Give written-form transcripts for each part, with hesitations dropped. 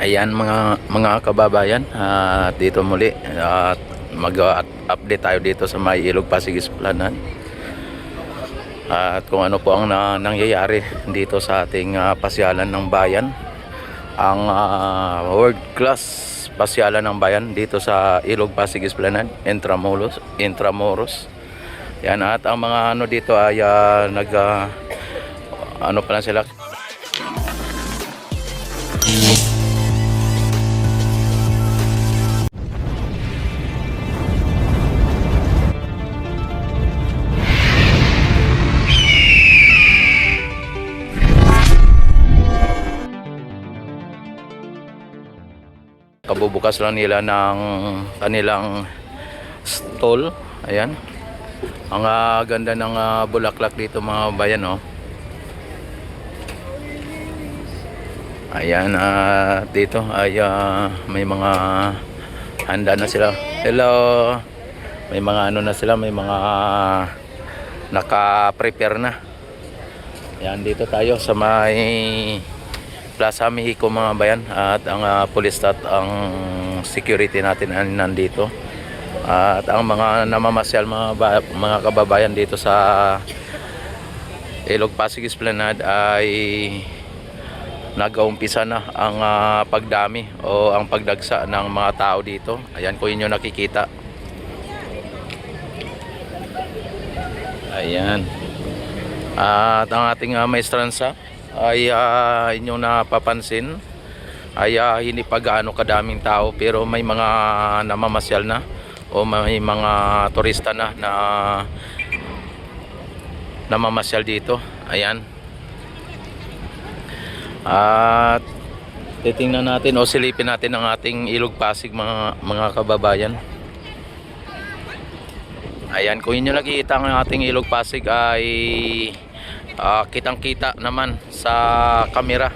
Ayan mga kababayan, dito muli at mag-update tayo dito sa may Ilog Pasig Esplanade at kung ano po ang nangyayari dito sa ating pasyalan ng bayan, ang world class pasyalan ng bayan dito sa Ilog Pasig Esplanade, Intramuros. Yan, at ang mga ano dito ay ano pa lang sila. Kabubukas lang nila ng kanilang stall. Ayan, ang ganda ng bulaklak dito mga bayan, oh. Ayan, dito ay may mga handa na sila. Hello, may mga ano na sila, may mga naka-prepare na. Ayan, dito tayo sa may Plaza Mexico mga bayan, at ang police at ang security natin ay nandito, at ang mga namamasyal mga kababayan dito sa Ilog Pasig Esplanade ay nag-uumpisa na ang pagdami o ang pagdagsa ng mga tao dito. Ayan, kung inyo nakikita. Ayan, at ang ating maestransa ay inyong napapansin ay hindi pa gaano kadaming tao, pero may mga namamasyal na o may mga turista na namamasyal dito. Ayan, at titingnan natin o silipin natin ang ating Ilog Pasig mga kababayan. Ayan, kung inyo nakikita ang ating Ilog Pasig ay kitang-kita naman sa kamera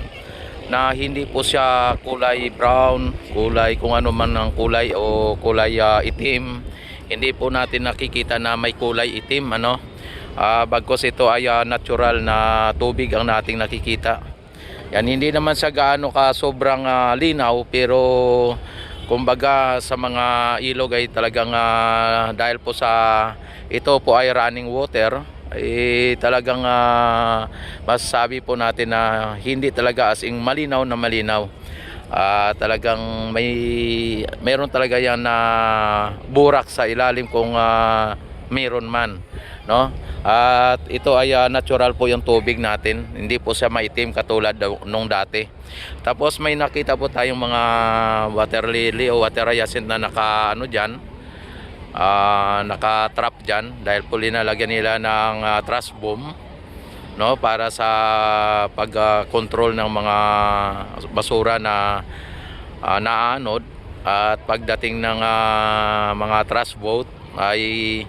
na hindi po siya kulay brown, kulay kung ano man ang kulay o kulay itim. Hindi po natin nakikita na may kulay itim, ano. Bagkus ito ay natural na tubig ang nating nakikita. Yan, hindi naman siya gaano ka sobrang linaw, pero kumbaga sa mga ilog ay talagang dahil po sa ito po ay running water, talagang masasabi po natin na hindi talaga as in malinaw na malinaw. Talagang meron talaga yan na burak sa ilalim kung meron man, no? At ito ay natural po yung tubig natin, hindi po siya maitim katulad nung dati. Tapos may nakita po tayong mga water lily o water hyacinth na naka ano dyan, naka-trap dyan, dahil po linalagyan nila ng trash boom, no, para sa pag-control ng mga basura na naanod. At pagdating ng mga trash boat ay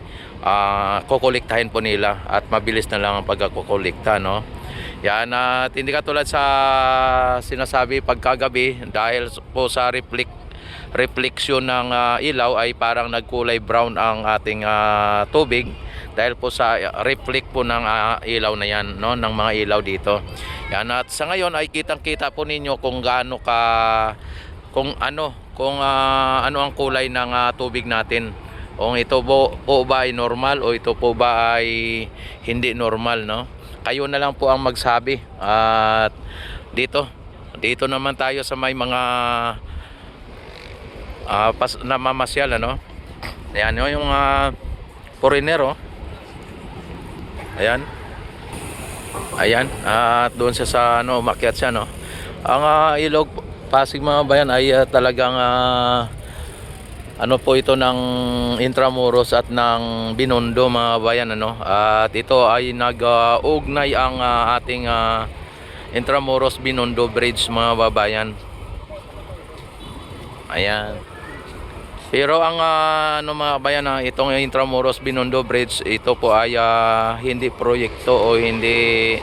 kukolektahin po nila, at mabilis na lang ang pagkukolekta, no. Yan, at hindi katulad sa sinasabi pagkagabi, dahil po sa reflection ng ilaw ay parang nagkulay brown ang ating tubig, dahil po sa reflect po ng ilaw na yan, no, ng mga ilaw dito. Yan, at sa ngayon ay kitang-kita po ninyo kung gaano kung ano ang kulay ng tubig natin. Kung ito po ba ay normal o ito po ba ay hindi normal, no? Kayo na lang po ang magsabi. At dito naman tayo sa may mga namamasyal, ano. Ayan, yung foreigner, oh. Ayan, at doon siya sa ano, umakyat siya, no. Ang Ilog Pasig mga bayan ay talagang ano po ito ng Intramuros at ng Binondo mga bayan, ano. At ito ay nag-ugnay ang ating Intramuros Binondo Bridge mga babayan. Ayan. Pero ang ano mga bayan, itong Intramuros Binondo Bridge, ito po ay hindi proyekto o hindi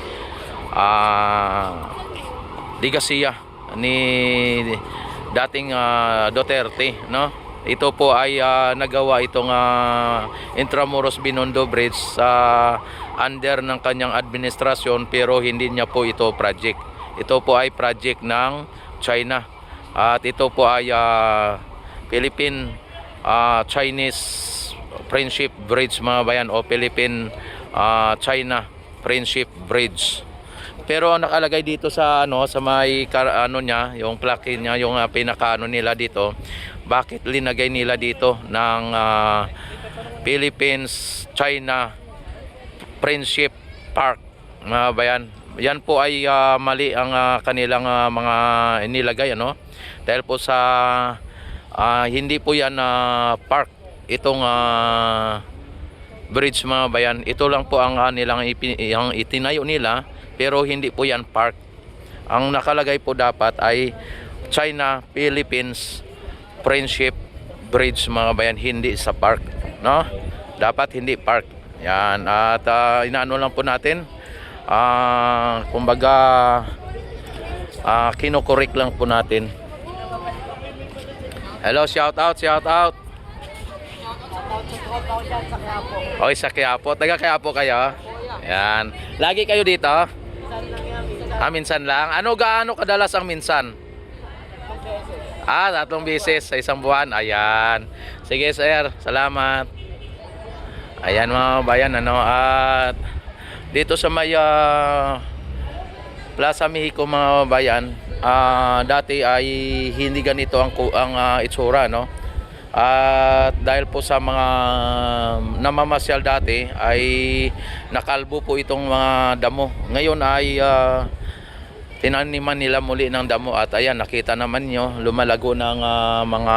ligasiya ni dating Duterte, no. Ito po ay nagawa itong Intramuros Binondo Bridge sa under ng kanyang administrasyon, pero hindi niya po ito project. Ito po ay project ng China. At ito po ay Philippine Chinese Friendship Bridge mga bayan, o Philippine China Friendship Bridge. Pero nakalagay dito sa sa may niya, yung plaque niya, yung pinakaano nila dito. Bakit linagay nila dito ng Philippines China Friendship Park mga bayan? Yan po ay mali ang kanilang mga inilagay dahil po sa hindi po yan park itong bridge mga bayan. Ito lang po ang nilang itinayo nila, pero hindi po yan park. Ang nakalagay po dapat ay China Philippines Friendship Bridge mga bayan, hindi sa park, dapat hindi park yan. At inaano lang po natin, kumbaga kinokorek lang po natin. Hello, shout out. Okay, sa Quiapo. Taga Quiapo kayo? Yan. Lagi kayo dito? Minsan lang. Gaano kadalas ang minsan? 3 beses sa isang buwan. Ayan. Sige, sir. Salamat. Ayan mga bayan, at dito sa may Plaza Mexico mga bayan, dati ay hindi ganito ang itsura, At dahil po sa mga namamasyal dati ay nakalbo po itong mga damo. Ngayon ay tinaniman nila muli ng damo, at ayan, nakita naman nyo, lumalago ng mga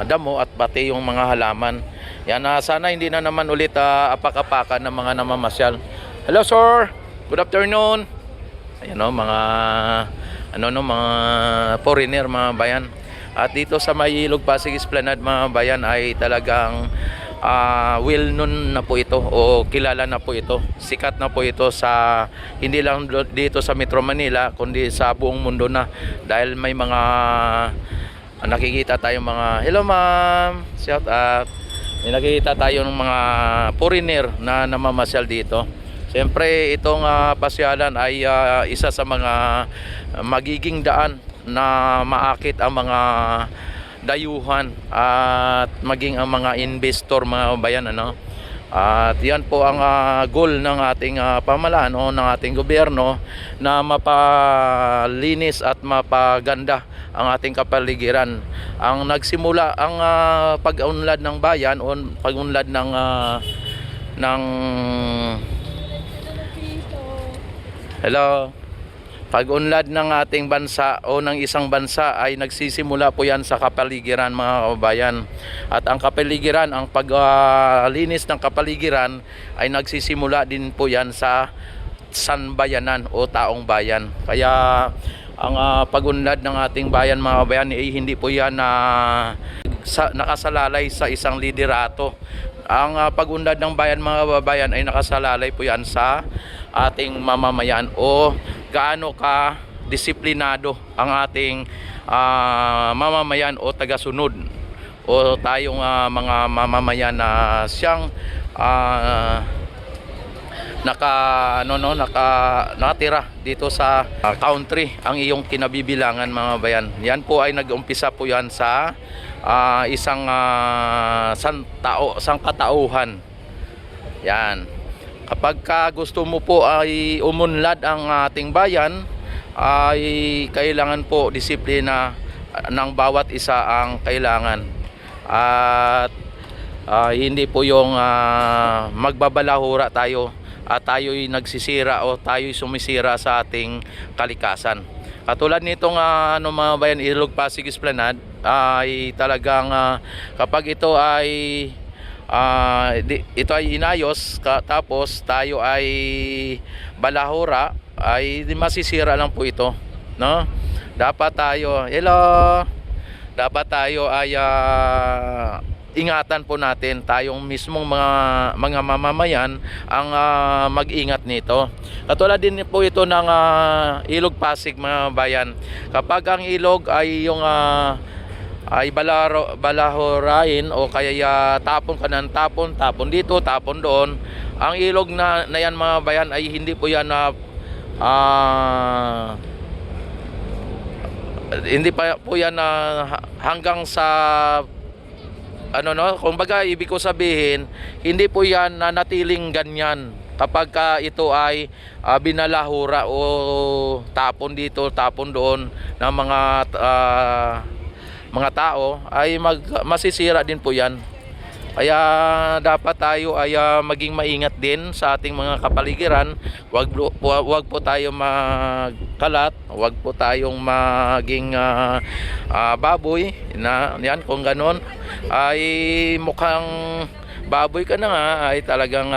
damo at pati yung mga halaman. Yan, sana hindi na naman ulit apak-apakan ng mga namamasyal. Hello sir, good afternoon. Ayan mga mga foreigner mga bayan. At dito sa may Ilog Pasig Esplanade mga bayan ay talagang well known na po ito, o kilala na po ito. Sikat na po ito sa hindi lang dito sa Metro Manila, kundi sa buong mundo na, dahil may mga nakikita tayong mga hello ma'am, shout out. May nakikita tayo ng mga foreigner na namamasyal dito. Siyempre itong pasyalan ay isa sa mga magiging daan na maakit ang mga dayuhan at maging ang mga investor mga bayan, At yan po ang goal ng ating pamahalaan o ng ating gobyerno, na mapalinis at mapaganda ang ating kapaligiran. Ang nagsimula ang pag-unlad ng bayan o pag-unlad ng pag-unlad ng ating bansa o ng isang bansa ay nagsisimula po yan sa kapaligiran mga kababayan. At ang kapaligiran, ang paglinis ng kapaligiran ay nagsisimula din po yan sa sanbayanan o taong bayan. Kaya ang pag-unlad ng ating bayan mga kababayan ay hindi po yan nakasalalay sa isang liderato. Ang pag-unlad ng bayan mga kababayan ay nakasalalay po yan sa ating mamamayan, o gaano ka disiplinado ang ating mamamayan o tagasunod, o tayong mga mamamayan na siyang nakatira dito sa country ang iyong kinabibilangan mga bayan. Yan po ay nag-umpisa po yan sa isang sangkatauhan. Yan. Kapag gusto mo po ay umunlad ang ating bayan, ay kailangan po disiplina ng bawat isa ang kailangan. At hindi po yung magbabalahura tayo at tayo'y nagsisira o tayo'y sumisira sa ating kalikasan. Katulad nitong mga bayan, Ilog Pasig Esplanade, ay talagang kapag ito ay inayos tapos tayo ay balahura, ay masisira lang po ito, Dapat tayo dapat tayo ay ingatan po natin, tayong mismong mga mamamayan ang mag-ingat nito. Katulad din po ito ng Ilog Pasig mga bayan. Kapag ang ilog ay yung ay balahurain o kaya tapon ka ng tapon dito, tapon doon, ang ilog na yan mga bayan ay hindi po yan hindi pa po yan hanggang sa ano no, kumbaga ibig ko sabihin, hindi po yan nanatiling ganyan kapag ito ay binalahura o tapon dito, tapon doon ng mga tao, ay masisira din po yan. Kaya dapat tayo ay maging maingat din sa ating mga kapaligiran. Wag po tayo magkalat, wag po tayong maging baboy na yan. Kung ganon ay mukhang baboy ka na nga, ay talagang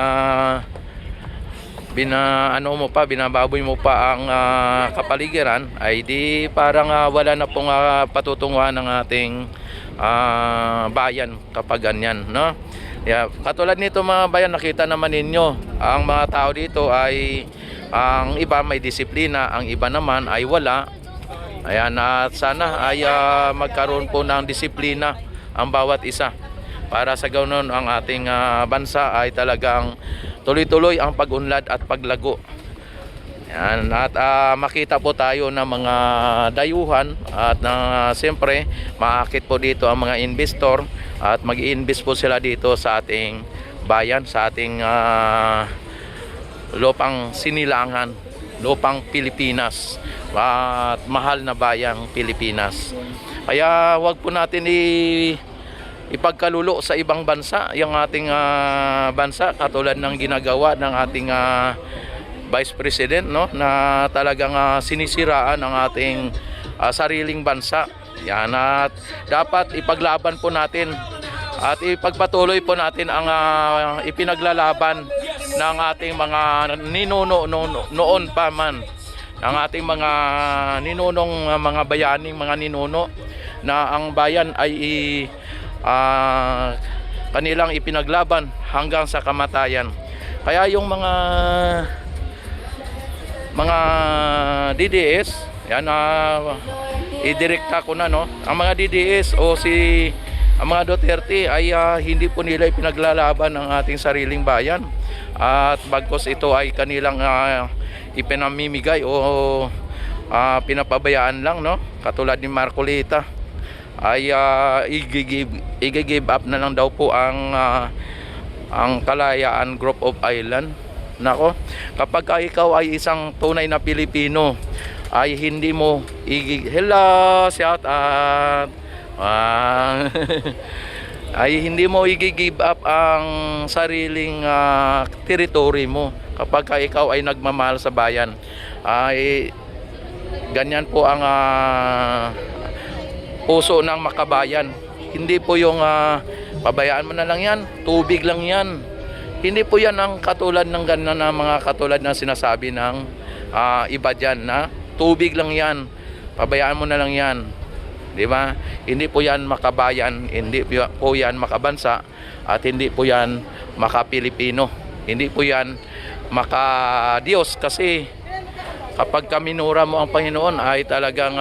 binababoy mo pa ang kapaligiran, ay di parang wala na pong patutunguhan ng ating bayan kapag ganyan, no? Yeah, katulad nito mga bayan, nakita naman ninyo ang mga tao dito ay ang iba may disiplina, ang iba naman ay wala. Ayan, at sana ay magkaroon po ng disiplina ang bawat isa para sa ganoon ang ating bansa ay talagang tuloy-tuloy ang pag-unlad at paglago. Yan, at makita po tayo ng mga dayuhan at siyempre maakit po dito ang mga investor at mag-i-invest po sila dito sa ating bayan, sa ating lupang Sinilangan, lupang Pilipinas at mahal na bayang Pilipinas. Kaya wag po natin ipagkalulo sa ibang bansa yung ating bansa, katulad ng ginagawa ng ating Vice President, no, na talagang sinisiraan ang ating sariling bansa. Yan, at dapat ipaglaban po natin at ipagpatuloy po natin ang ipinaglalaban ng ating mga ninuno noon pa man, ng ating mga ninunong mga bayaning mga ninuno, na ang bayan ay kanilang ipinaglaban hanggang sa kamatayan. Kaya yung mga DDS, yan, idirekta ko na, no, ang mga DDS o ang mga Duterte ay hindi po nila ipinaglalaban ang ating sariling bayan, at bagkos ito ay kanilang ipinamimigay o pinapabayaan lang, no, katulad ni Marcolita ay i-give up na lang daw po ang Kalayaan Group of Island. Nako, kapag ikaw ay isang tunay na Pilipino, ay hindi mo hello, shout out, ay hindi mo i-give up ang sariling territory mo kapag ikaw ay nagmamahal sa bayan. Ay ganyan po ang puso ng makabayan. Hindi po yung pabayaan mo na lang yan, tubig lang yan. Hindi po yan ang katulad ng ganyan na mga katulad ng sinasabi ng iba dyan, na tubig lang yan, pabayaan mo na lang yan, di ba? Hindi po yan makabayan, hindi po yan makabansa, at hindi po yan makapilipino, hindi po yan makadiyos. Kasi kapag minura mo ang Panginoon, ay talagang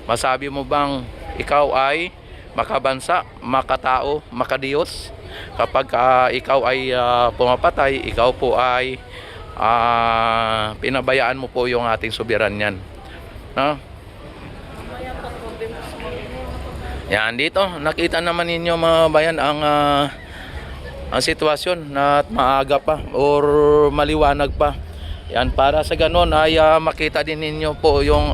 masabi mo bang ikaw ay makabansa, makatao, makadiyos? Kapag ikaw ay pumapatay, ikaw po ay pinabayaan mo po yung ating soberanyan, no? Yan, dito nakita naman ninyo mga bayan ang sitwasyon na maaga pa or maliwanag pa. Yan, para sa ganon ay makita din ninyo po yung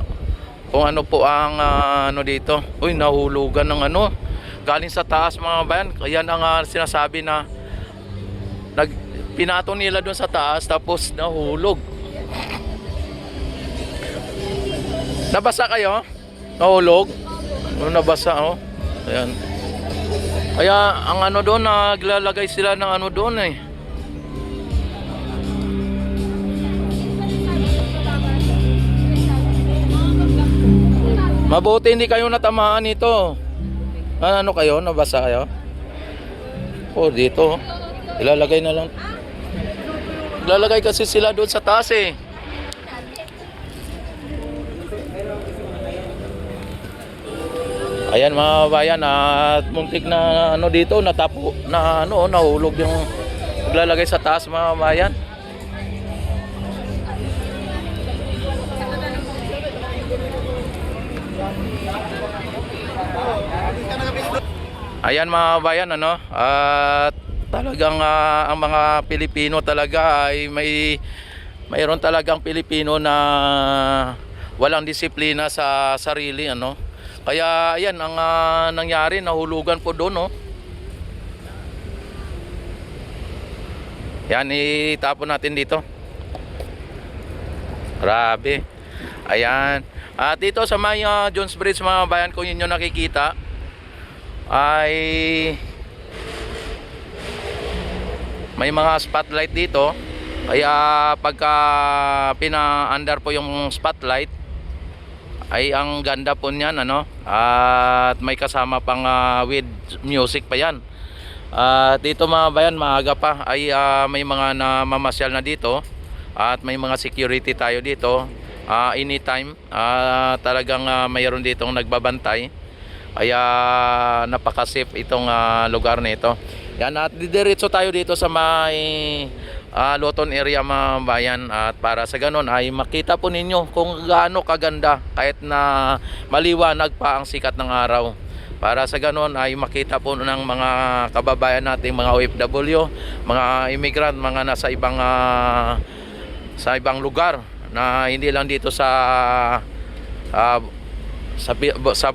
kung ano po ang ano dito. Uy, nahulugan ng ano galing sa taas mga bayan. Yan ang sinasabi na pinato nila doon sa taas tapos nahulog. Nabasa kayo? Nahulog? Nabasa, oh. Ayan. Kaya ang ano doon, naglalagay sila ng ano doon eh. Mabuti hindi kayo natamaan nito. Ano kayo? Nabasa kayo? Oh, dito. Ilalagay na lang. Ilalagay kasi sila doon sa taas eh. Ayan mga bayan, at muntik na ano dito, natapo na ano, nahulog yung ilalagay sa taas mga bayan. Ayan mga bayan, ano, at talagang ang mga Pilipino talaga ay mayroon talagang Pilipino na walang disiplina sa sarili, ano. Kaya ayan ang nangyari, nahulugan po doon, no. Yan, itapon natin dito. Grabe. Ayan. At dito sa may Jones Bridge mga bayan, kung inyo nakikita ay may mga spotlight dito. Kaya pagka pina-under po yung spotlight ay ang ganda po niyan, ano. At may kasama pang with music pa yan. Dito mga bayan, maaga pa ay may mga namamasyal na dito at may mga security tayo dito. Anytime talagang mayroon ditong nagbabantay. Kaya napaka-safe itong lugar nito. Yan, at didiretso tayo dito sa may Loton area mga bayan, at para sa ganon ay makita po ninyo kung gaano kaganda kahit na maliwanag pa ang sikat ng araw. Para sa ganon ay makita po ng mga kababayan nating mga OFW, mga immigrant, mga nasa ibang lugar na hindi lang dito sa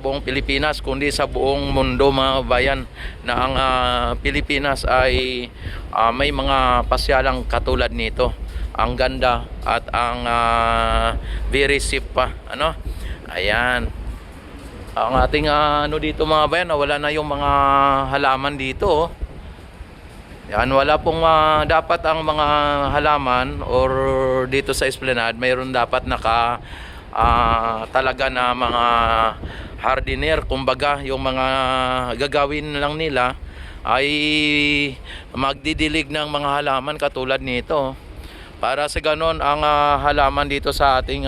buong Pilipinas kundi sa buong mundo mga bayan, na ang Pilipinas ay may mga pasyalang katulad nito. Ang ganda at ang very safe pa, ano. Ayan. Ang ating ano dito mga bayan, wala na yung mga halaman dito, oh. Yan, wala pong dapat ang mga halaman or dito sa esplanade mayroon dapat talaga na mga hardiner, kumbaga yung mga gagawin lang nila ay magdidilig ng mga halaman katulad nito, para sa ganon ang halaman dito sa ating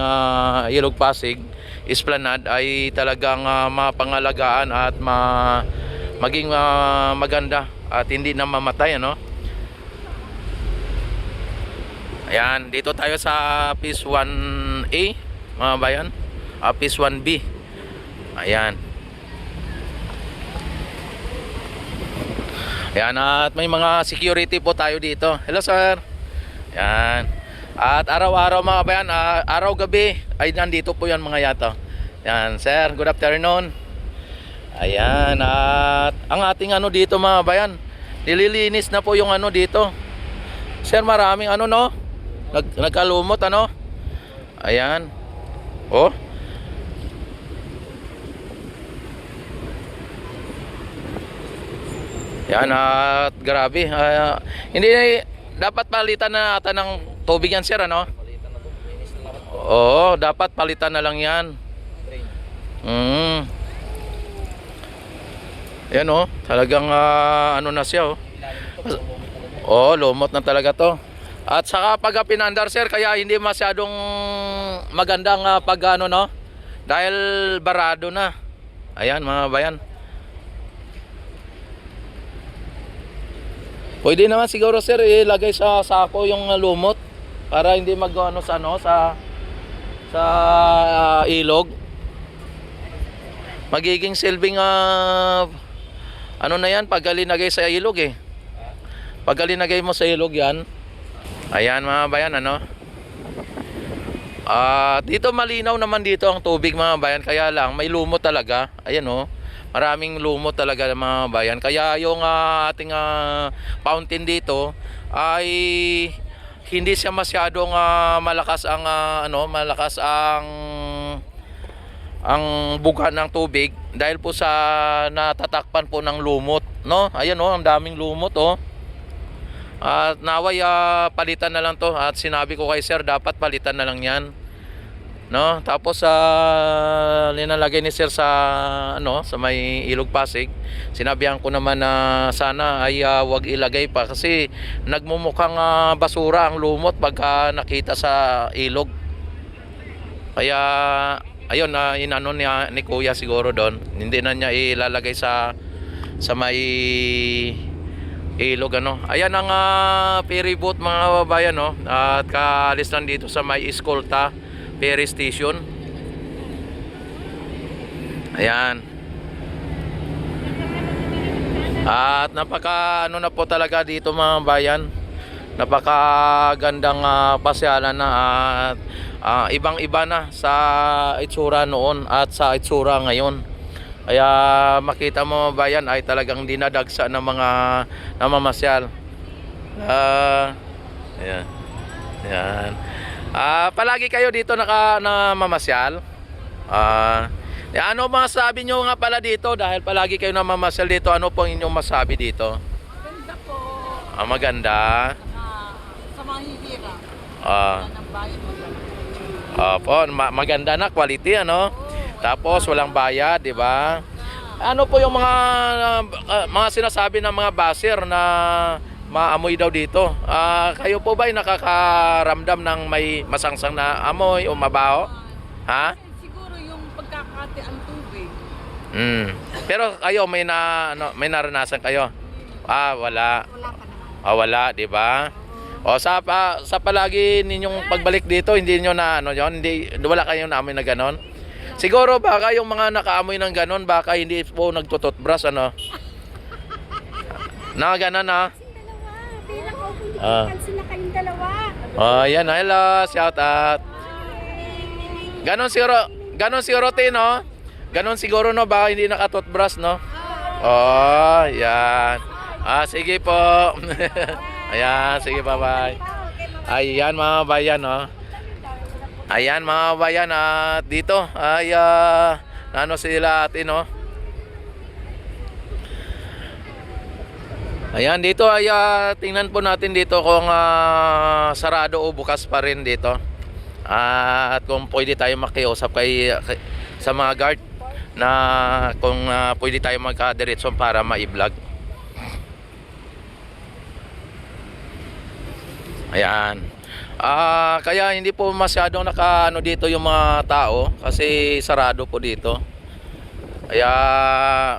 Ilog Pasig esplanade ay talagang mapangalagaan at maging maganda at hindi na mamatay, ano. Ayan, dito tayo sa Phase 1A mga bayan, Phase 1B. Ayan. Ayan, at may mga security po tayo dito. Hello sir. Ayan. At araw-araw mga bayan, araw-gabi ay nandito po yan mga yato. Ayan, sir, good afternoon. Ayan, at ang ating ano dito mga bayan, nililinis na po yung ano dito. Sir, maraming ano, no? Nagkalumot, ano? Ayan. Oh. Yan, at grabe. Hindi dapat palitan na ata ng tubig yan, sir, ano? Oo, dapat palitan na lang yan. Yan, oh. Talagang ano na siya, oh. Oh, lumot na talaga to. At saka pag pinandar, sir, kaya hindi masyadong magandang pag ano, no? Dahil barado na. Ayan mga bayan. Pwede naman siguro, sir, ilagay sa sako yung lumot para hindi mag-ano sa ano sa ilog. Magiging silbing ano na yan pag linagay sa ilog, eh. Pag linagay mo sa ilog yan. Ayan mga bayan, ano. Dito malinaw naman dito ang tubig mga bayan, kaya lang may lumot talaga. Ayan, oh. Maraming lumot talaga mga bayan. Kaya yung ating fountain dito ay hindi siya masyadong malakas ang malakas ang buga ng tubig dahil po sa natatakpan po ng lumot, no? Ayan, oh, ang daming lumot, oh. At naway palitan na lang to, at sinabi ko kay sir dapat palitan na lang yan, no? Tapos linalagay ni sir sa ano sa may Ilog Pasig, sinabihan ko naman na sana ay wag ilagay pa kasi nagmumukhang basura ang lumot pagka nakita sa ilog. Kaya ayun, inano ni kuya siguro doon, hindi na niya ilalagay sa may ilog, ano. Ayan ang ferry boat mga babayan, no. At kaalis lang dito sa may Escolta ferry station. Ayan. At napaka ano na po talaga dito mga bayan. Napakagandang pasyalan na at ibang-iba na sa itsura noon at sa itsura ngayon. Kaya makita mo bayan ay talagang dinadagsa ng mga namamasyal. Ayan. Ayan. Palagi kayo dito namamasyal. Ano masabi nyo nga pala dito dahil palagi kayo namamasyal dito? Ano po inyong masabi dito? Maganda po. Maganda. Sa mga hihira. Ng bayan Maganda na quality ano. Tapos walang bayad, di ba? Ano po yung mga sinasabi ng mga baser na maamoy daw dito? Kayo po ba ay nakakaramdam ng may masangsang na amoy o mabaho? Ha? Siguro yung pagkakati ang tubig. Pero kayo may naranasan kayo? Wala. Wala pa naman. Wala, di ba? O sa palagi ninyong pagbalik dito, hindi niyo na wala kayong naamoy na ganon. Siguro baka yung mga nakaamoy ng ganon, baka hindi po nagtututbrush ano. Na ganon ha. Sila kayong dalawa. Yan, hello, shout out. Ganon siguro no? Ganon siguro no, baka hindi nakatutbrush no? Yan. Sige po. Ayan, sige, bye-bye. Ayan mga bayan, no? Ayan mga bayan, dito ay sila atin, no? Ayan, dito ay tingnan po natin dito kung sarado o bukas pa rin dito. At kung pwede tayo makiusap sa mga guard na kung pwede tayo magkadiretso para ma-vlog. Ayan. Kaya hindi po masyadong nakaano dito yung mga tao kasi sarado po dito. Kaya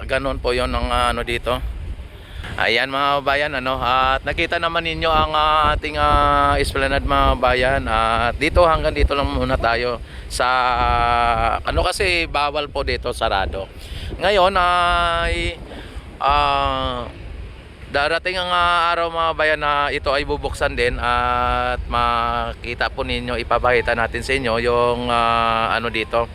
ganun po 'yon ang dito. Ayan mga bayan at nakita naman ninyo ang ating esplanade mga bayan at dito hanggang dito lang muna tayo sa kasi bawal po dito sarado. Ngayon ay darating ang araw mga bayan na ito ay bubuksan din at makita po ninyo, ipapakita natin sa inyo yung dito,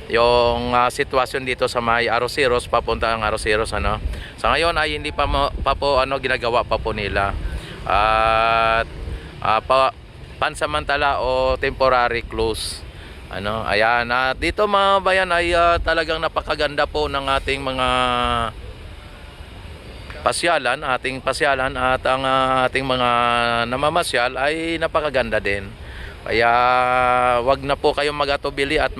yung sitwasyon dito sa may Arroceros, papunta ang Arroceros Sa ngayon ay hindi pa po ginagawa pa po nila. At pansamantala o temporary close. Ayan, at dito mga bayan ay talagang napakaganda po ng ating mga ating pasyalan at ang ating mga namamasyal ay napakaganda din. Kaya wag na po kayong mag-atubili at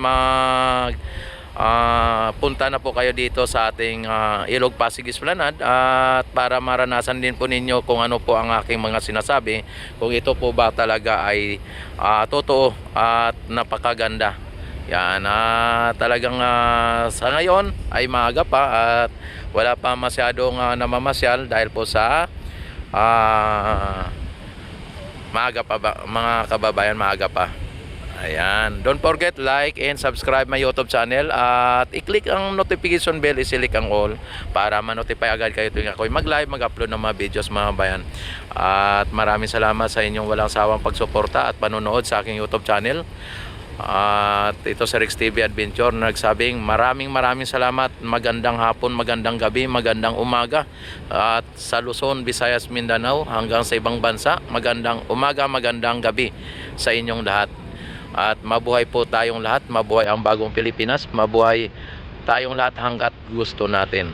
punta na po kayo dito sa ating Ilog Pasig Esplanade at para maranasan din po ninyo kung ano po ang aking mga sinasabi, kung ito po ba talaga ay totoo at napakaganda. Yan, talagang sa ngayon ay maaga pa at wala pa masyadong namamasyal dahil po sa maaga pa mga kababayan, maaga pa. Ayan, don't forget like and subscribe my YouTube channel at i-click ang notification bell, i-select ang all para ma-notify agad kayo tuwing ako'y mag-live, mag-upload ng mga videos mga bayan. At maraming salamat sa inyong walang sawang pagsuporta at panonood sa aking YouTube channel. At ito sa Rex TV Adventure nagsabing maraming salamat, magandang hapon, magandang gabi, magandang umaga at sa Luzon, Visayas, Mindanao hanggang sa ibang bansa, magandang umaga, magandang gabi sa inyong lahat at mabuhay po tayong lahat, mabuhay ang bagong Pilipinas, mabuhay tayong lahat hanggat gusto natin.